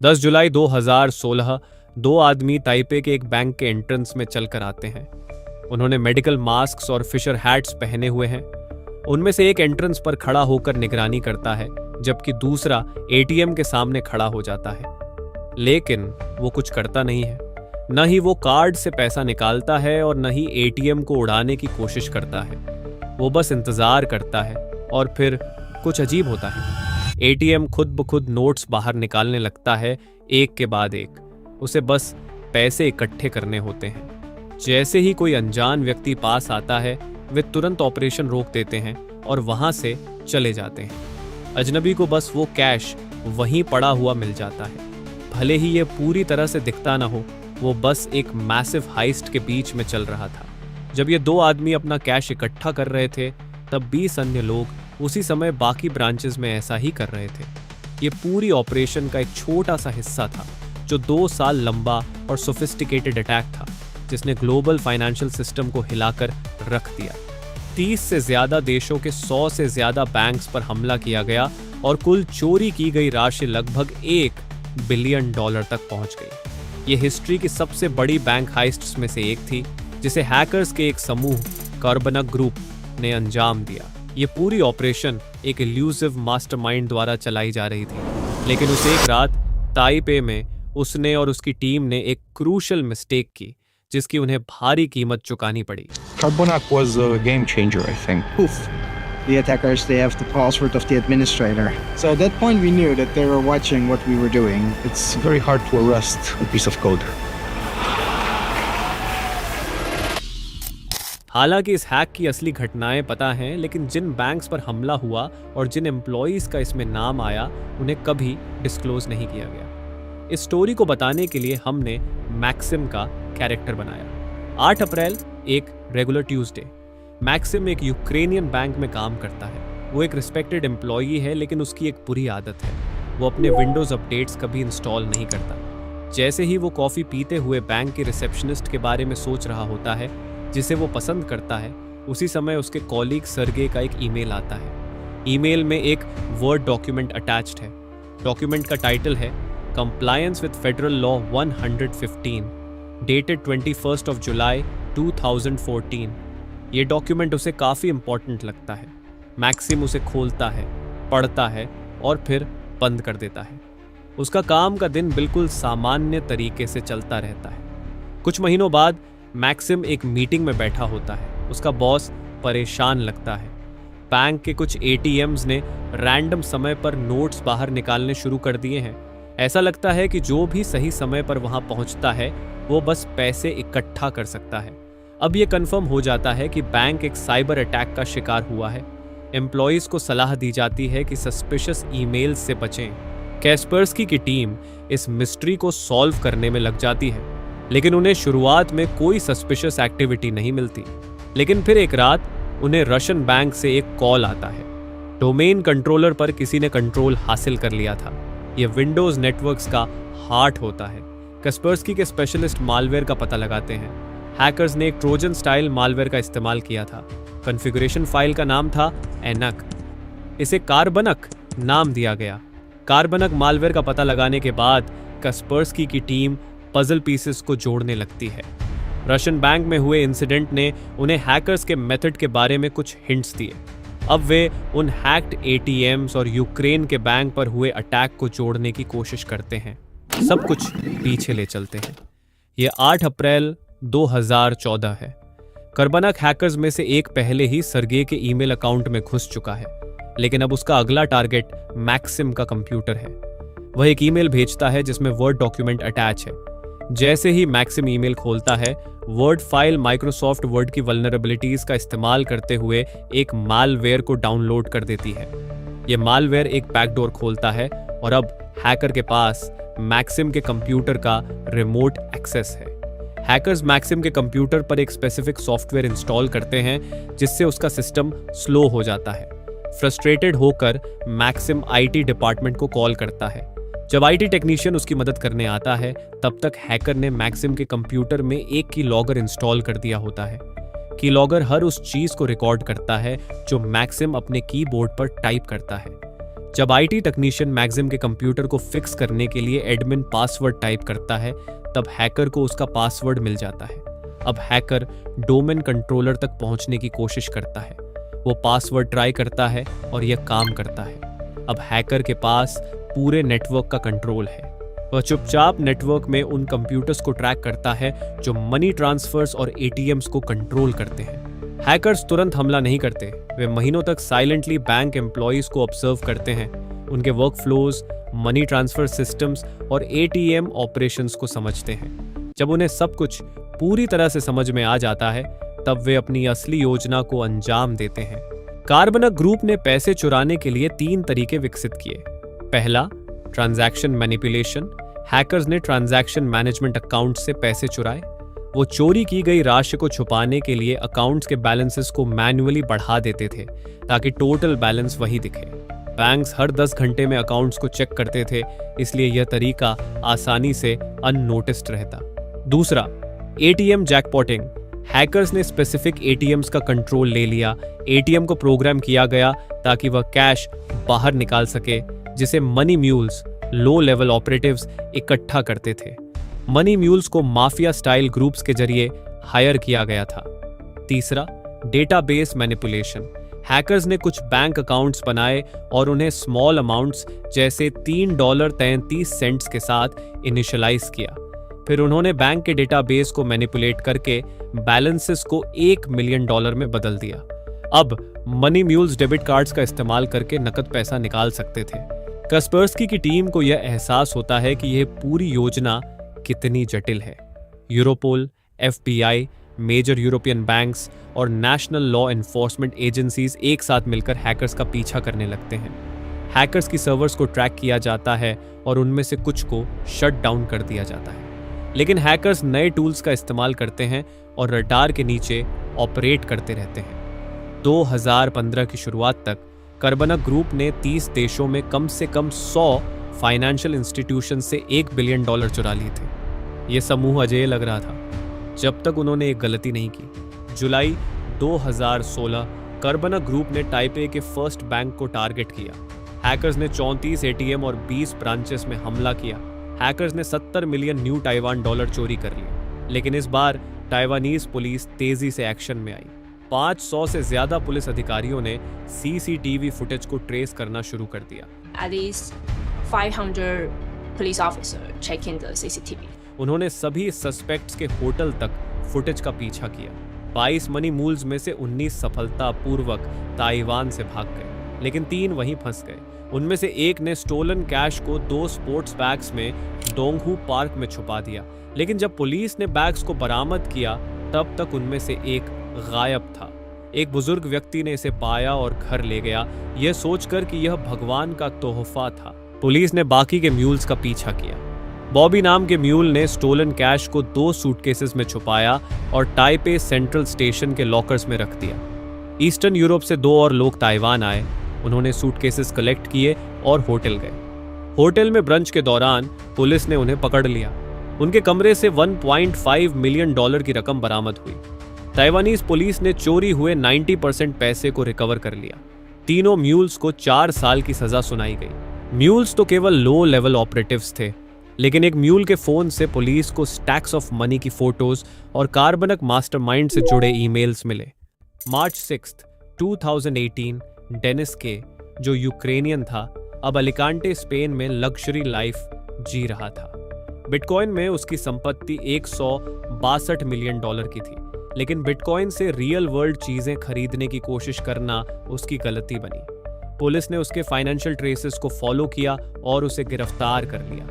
10 जुलाई 2016 दो आदमी ताइपे के एक बैंक के एंट्रेंस में चलकर आते हैं। उन्होंने मेडिकल मास्क और फिशर हैट्स पहने हुए हैं। उनमें से एक एंट्रेंस पर खड़ा होकर निगरानी करता है, जबकि दूसरा एटीएम के सामने खड़ा हो जाता है। लेकिन वो कुछ करता नहीं है। न ही वो कार्ड से पैसा निकालता है और न ही एटीएम को उड़ाने की कोशिश करता है। वो बस इंतजार करता है और फिर कुछ अजीब होता है। एटीएम खुद ब खुद नोट्स बाहर निकालने लगता है, एक के बाद एक। उसे बस पैसे इकट्ठे करने होते हैं। जैसे ही कोई अनजान व्यक्ति पास आता है, वे तुरंत ऑपरेशन रोक देते हैं और वहां से चले जाते हैं। अजनबी को बस वो कैश वहीं पड़ा हुआ मिल जाता है। भले ही ये पूरी तरह से दिखता ना हो, वो बस एक मैसिव हाइस्ट के बीच में चल रहा था। जब ये दो आदमी अपना कैश इकट्ठा कर रहे थे, तब 20 अन्य लोग उसी समय बाकी ब्रांचेस में ऐसा ही कर रहे थे। ये पूरी ऑपरेशन का एक छोटा सा हिस्सा था, जो 2 साल लंबा और सोफिस्टिकेटेड अटैक था, जिसने ग्लोबल फाइनेंशियल सिस्टम को हिलाकर रख दिया। 30 से ज्यादा देशों के 100 से ज्यादा बैंक्स पर हमला किया गया और कुल चोरी की गई राशि लगभग $1 बिलियन तक पहुंच गई। ये हिस्ट्री की सबसे बड़ी बैंक हाइस्ट्स में से एक थी, जिसे हैकर्स के एक समूह कार्बनक ग्रुप ने अंजाम दिया। ये पूरी ऑपरेशन एक इल्यूसिव मास्टरमाइंड द्वारा चलाई जा रही थी, लेकिन उस एक रात ताइपे में उसने और उसकी टीम ने एक क्रूशल मिस्टेक की, जिसकी उन्हें भारी कीमत चुकानी पड़ी। Carbonac was a game changer, I think. Poof. The attackers, they have the password of the administrator. So at that point we knew that they were watching what we were doing. It's very hard to arrest a piece of code. हालांकि इस hack की असली घटनाएं पता हैं, लेकिन जिन banks पर हमला हुआ और जिन एम्प्लॉइज का इसमें नाम आया, उन्हें कभी डिस्क्लोज नहीं किया गया। इस स्टोरी को बताने के लिए हमने मैक्सिम का कैरेक्टर बनाया। 8 अप्रैल एक रेगुलर ट्यूसडे। मैक्सिम एक यूक्रेनियन बैंक में काम करता है। वो एक रिस्पेक्टेड एम्प्लॉई है, लेकिन उसकी एक बुरी आदत है, वो अपने विंडोज अपडेट्स कभी इंस्टॉल नहीं करता। जैसे ही वो कॉफ़ी पीते हुए बैंक के रिसेप्शनिस्ट के बारे में सोच रहा होता है, जिसे वो पसंद करता है, उसी समय उसके कॉलीग सर्गे का एक ईमेल आता है। ईमेल में एक वर्ड डॉक्यूमेंट अटैच्ड है। डॉक्यूमेंट का टाइटल है compliance with federal law 115, dated 21 जुलाई 2014। ये डॉक्यूमेंट उसे काफ़ी इंपॉर्टेंट लगता है। मैक्सिम उसे खोलता है, पढ़ता है और फिर बंद कर देता है। उसका काम का दिन बिल्कुल सामान्य तरीके से चलता रहता है। कुछ महीनों बाद मैक्सिम एक मीटिंग में बैठा होता है। उसका बॉस परेशान लगता है। बैंक के कुछ एटीएम्स ने रैंडम समय पर नोट्स बाहर निकालने शुरू कर दिए हैं। ऐसा लगता है कि जो भी सही समय पर वहां पहुंचता है, वो बस पैसे इकट्ठा कर सकता है। अब ये कंफर्म हो जाता है कि बैंक एक साइबर अटैक का शिकार हुआ है। एम्प्लॉइज को सलाह दी जाती है कि सस्पिशियस ईमेल से बचें। कैस्पर्स्की की टीम इस मिस्ट्री को सॉल्व करने में लग जाती है, लेकिन उन्हें शुरुआत में कोई सस्पिशियस एक्टिविटी नहीं मिलती। लेकिन फिर एक रात उन्हें रशियन बैंक से एक कॉल आता है। डोमेन कंट्रोलर पर किसी ने कंट्रोल हासिल कर लिया था। यह विंडोज नेटवर्क्स का हार्ट होता है। कैस्पर्स्की के स्पेशलिस्ट मालवेयर का पता लगाते हैं। हैकर्स ने एक ट्रोजन स्टाइल मालवेयर का इस्तेमाल किया था। कॉन्फ़िगरेशन फाइल का नाम था एनक। इसे कार्बनक नाम दिया गया। कार्बनक मालवेयर का पता लगाने के बाद कैस्पर्स्की की टीम पजल पीसेस को जोड़ने लगती है। रशियन बैंक में हुए इंसिडेंट ने उन्हें हैकर्स के मेथड के बारे में कुछ हिंट्स दिए। अब वे उन हैक्ड एटीएम्स और यूक्रेन के बैंक पर हुए अटैक को जोड़ने की कोशिश करते हैं। सब कुछ पीछे ले चलते हैं। ये 8 अप्रैल 2014 है। कार्बनक हैकर्स में से एक पहले ही सर्गे के ईमेल अकाउंट में घुस चुका है, लेकिन अब उसका अगला टारगेट मैक्सिम का कंप्यूटर है। वह एक ईमेल भेजता है जिसमें वर्ड डॉक्यूमेंट अटैच है। जैसे ही मैक्सिम ईमेल खोलता है, वर्ड फाइल माइक्रोसॉफ्ट वर्ड की वल्नरेबिलिटीज का इस्तेमाल करते हुए एक मालवेयर को डाउनलोड कर देती है। यह मालवेयर एक बैकडोर खोलता है और अब हैकर के पास मैक्सिम के कंप्यूटर का रिमोट एक्सेस है। हैकर्स मैक्सिम के कंप्यूटर पर एक स्पेसिफिक सॉफ्टवेयर इंस्टॉल करते हैं, जिससे उसका सिस्टम स्लो हो जाता है। फ्रस्ट्रेटेड होकर मैक्सिम आईटी डिपार्टमेंट को कॉल करता है। जब आईटी टेक्नीशियन उसकी मदद करने आता है, तब तक हैकर ने मैक्सिम के कंप्यूटर में एक कीलॉगर इंस्टॉल कर दिया होता है। कीलॉगर हर उस चीज को रिकॉर्ड करता है जो मैक्सिम अपने कीबोर्ड पर टाइप करता है। जब आईटी टेक्नीशियन मैक्सिम के कंप्यूटर को फिक्स करने के लिए एडमिन पासवर्ड टाइप करता है, तब हैकर को उसका पासवर्ड मिल जाता है। अब हैकर डोमेन कंट्रोलर तक पहुंचने की कोशिश करता है। वो पासवर्ड ट्राई करता है और यह काम करता है। अब हैकर के पास पूरे नेटवर्क का कंट्रोल है। वह चुपचाप नेटवर्क में उन कंप्यूटर्स को ट्रैक करता है जो मनी ट्रांसफर्स और एटीएम्स को कंट्रोल करते हैं। हैकर्स तुरंत हमला नहीं करते। वे महीनों तक साइलेंटली बैंक एम्प्लॉयज को ऑब्जर्व करते हैं, उनके work flows, money transfer systems और एटीएम ऑपरेशंस को समझते हैं। जब उन्हें सब कुछ पूरी तरह से समझ में आ जाता है, तब वे अपनी असली योजना को अंजाम देते हैं। कार्बनक ग्रुप ने पैसे चुराने के लिए 3 तरीके विकसित किए। पहला, ट्रांजैक्शन मैनिपुलेशन। हैकर्स ने ट्रांजैक्शन मैनेजमेंट अकाउंट से पैसे चुराए। वो चोरी की गई राशि को छुपाने के लिए अकाउंट्स के बैलेंसेस को मैन्युअली बढ़ा देते थे ताकि टोटल बैलेंस वही दिखे। बैंक्स हर 10 घंटे में अकाउंट्स को चेक करते थे, इसलिए यह तरीका आसानी से अननोटिस्ड रहता। दूसरा, एटीएम जैकपॉटिंग। हैकर्स ने स्पेसिफिक एटीएम्स का कंट्रोल ले लिया। एटीएम को प्रोग्राम किया गया ताकि वह कैश बाहर निकाल सके, जिसे money mules, low level operatives इकट्ठा करते थे। मनी म्यूल्स को माफिया स्टाइल ग्रुप्स के जरिए हायर किया गया था। तीसरा, डेटाबेस मैनिपुलेशन। हैकर्स ने कुछ बैंक अकाउंट्स बनाए और उन्हें स्मॉल अमाउंट्स जैसे $3.33 के साथ इनिशियलाइज किया। फिर उन्होंने बैंक के डेटाबेस को मैनिपुलेट करके बैलेंसेस को $1 मिलियन में बदल दिया। अब मनी म्यूल्स डेबिट कार्ड्स का इस्तेमाल करके नकद पैसा निकाल सकते थे। कस्परस्की की टीम को यह एहसास होता है कि यह पूरी योजना कितनी जटिल है। Europol, FBI, major European banks और नेशनल लॉ एनफोर्समेंट एजेंसीज एक साथ मिलकर हैकर्स का पीछा करने लगते हैं। हैकर्स की सर्वर्स को ट्रैक किया जाता है और उनमें से कुछ को शट डाउन कर दिया जाता है। लेकिन हैकर्स नए टूल्स का इस्तेमाल करते हैं और रडार के नीचे ऑपरेट करते रहते हैं। 2015 की शुरुआत तक कार्बनक ग्रुप ने 30 देशों में कम से कम 100 फाइनेंशियल इंस्टीट्यूशन से $1 बिलियन चुरा लिए थे। यह समूह अजेय लग रहा था जब तक उन्होंने एक गलती नहीं की। जुलाई 2016 कार्बनक ग्रुप ने ताइपे के फर्स्ट बैंक को टारगेट किया। हैकर्स ने 34 एटीएम और 20 ब्रांचेस में हमला किया। हैकर्स ने $70 मिलियन न्यू ताइवान डॉलर चोरी कर लिए। लेकिन इस बार ताइवानीज पुलिस तेजी से एक्शन में आई। 500 से ज्यादा पुलिस अधिकारियों ने सीसीटीवी फुटेज को ट्रेस करना शुरू कर दिया। At least 500 police officers checking the CCTV. उन्होंने सभी सस्पेक्ट्स के होटल तक फुटेज का पीछा किया। 22 मनी मूल्स में से 19 सफलतापूर्वक ताइवान से भाग गए, लेकिन 3 वहीं फंस गए। उनमें से एक ने स्टोलन कैश को 2 स्पोर्ट्स बैग्स में डोंगहू पार्क में छुपा दिया। लेकिन जब पुलिस ने बैग्स को बरामद किया, तब तक उनमें से एक गायब था। एक बुजुर्ग व्यक्ति ने इसे पाया और घर ले गया, यह सोचकर कि यह भगवान का तोहफा था। पुलिस ने बाकी के म्यूल्स का पीछा किया। बॉबी नाम के म्यूल ने स्टोलन कैश को 2 सूटकेसेस में छुपाया और ताइपे सेंट्रल स्टेशन के लॉकर्स में रख दिया। ईस्टर्न यूरोप से 2 और लोग ताइवान आए। उन्होंने सूटकेसेस कलेक्ट किए और होटल गए। होटल में ब्रंच के दौरान पुलिस ने उन्हें पकड़ लिया। उनके कमरे से $1.5 मिलियन की रकम बरामद हुई। ताइवानीज पुलिस ने चोरी हुए 90% पैसे को रिकवर कर लिया। तीनों म्यूल्स को 4 साल की सजा सुनाई गई। म्यूल्स तो केवल लो लेवल ऑपरेटिव्स थे, लेकिन एक म्यूल के फोन से पुलिस को स्टैक्स ऑफ मनी की फोटोज और कार्बनक मास्टरमाइंड से जुड़े ईमेल्स मिले। मार्च 6, 2018 डेनिस के, जो यूक्रेनियन था, अब अलिकांटे स्पेन में लग्जरी लाइफ जी रहा था। बिटकॉइन में उसकी संपत्ति $162 मिलियन की थी, लेकिन बिटकॉइन से रियल वर्ल्ड चीजें खरीदने की कोशिश करना उसकी गलती बनी। पुलिस ने उसके फाइनेंशियल ट्रेसेस को फॉलो किया और उसे गिरफ्तार कर लिया।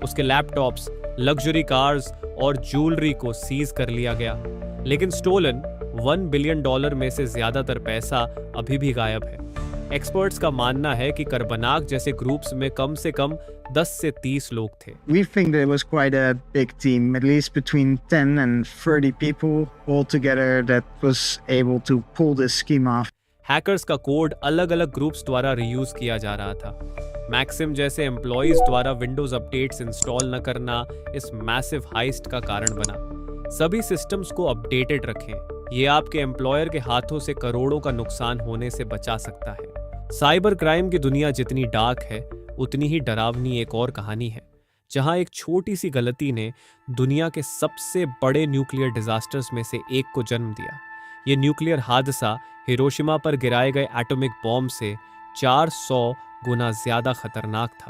उसके लैपटॉप्स, लग्जरी कार्स और ज्वेलरी को सीज कर लिया गया, लेकिन स्टोलन $1 बिलियन में से ज्यादातर पैसा अभी भी गायब है। एक्सपर्ट्स का मानना है कि कार्बनाक जैसे ग्रुप्स में कम से कम 10 से 30 लोग थे। We think that it was quite a big team, at least between 10 and 30 people all together that was able to pull this scheme off. Hackers का कोड अलग अलग ग्रुप्स द्वारा रीयूज किया जा रहा था। मैक्सिम जैसे एम्प्लॉयज द्वारा विंडोज अपडेट्स इंस्टॉल न करना इस मैसिव हाइस्ट का कारण बना। सभी सिस्टम्स को अपडेटेड रखें, ये आपके एम्प्लॉयर के हाथों से करोड़ों का नुकसान होने से बचा सकता है। साइबर क्राइम की दुनिया जितनी डार्क है, उतनी ही डरावनी एक और कहानी है, जहां एक छोटी सी गलती ने दुनिया के सबसे बड़े न्यूक्लियर डिजास्टर्स में से एक को जन्म दिया। ये न्यूक्लियर हादसा हिरोशिमा पर गिराए गए एटॉमिक बॉम्ब से 400 गुना ज्यादा खतरनाक था।